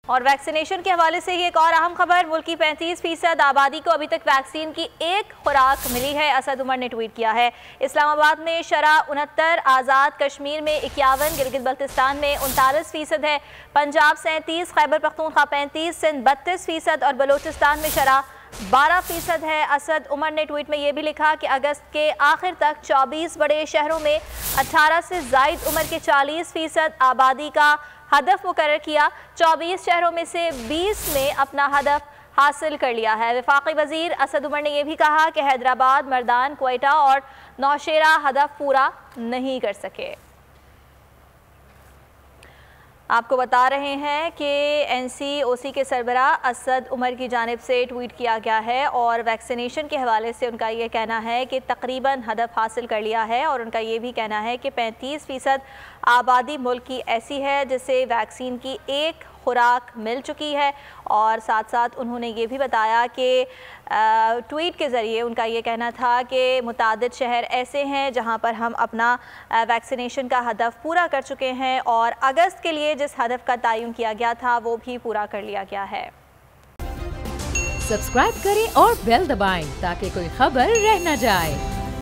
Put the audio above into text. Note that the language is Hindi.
और वैक्सीनेशन के हवाले से ही एक और अहम खबर, मुल्क की 35% आबादी को अभी तक वैक्सीन की एक खुराक मिली है। असद उमर ने ट्वीट किया है। इस्लामाबाद में शरह 69, आज़ाद कश्मीर में 51, गिलगित बल्तिस्तान में 39% है, पंजाब 37, खैबर पख्तूनख्वा 35, सिंध 32% और बलोचिस्तान में शरह 12% है। असद उमर ने ट्वीट में यह भी लिखा कि अगस्त के आखिर तक 24 बड़े शहरों में 18 से जायद उम्र के 40% आबादी का हदफ मुकर्रर किया। 24 शहरों में से 20 ने अपना हदफ हासिल कर लिया है। वफाकी वजीर असद उमर ने यह भी कहा कि हैदराबाद, मर्दान, क्वेटा और नौशेरा हदफ पूरा नहीं कर सके। आपको बता रहे हैं कि NCOC के सरबराह असद उमर की जानिब से ट्वीट किया गया है और वैक्सीनेशन के हवाले से उनका ये कहना है कि तकरीबन हदफ हासिल कर लिया है और उनका ये भी कहना है कि 35% आबादी मुल्क की ऐसी है जिसे वैक्सीन की एक खुराक मिल चुकी है। और साथ साथ उन्होंने ये भी बताया कि ट्वीट के ज़रिए उनका ये कहना था कि मुतादिद शहर ऐसे हैं जहां पर हम अपना वैक्सीनेशन का हदफ पूरा कर चुके हैं और अगस्त के लिए जिस हदफ का तयन किया गया था वो भी पूरा कर लिया गया है। सब्सक्राइब करें और बेल दबाएं ताकि कोई खबर रह न जाए।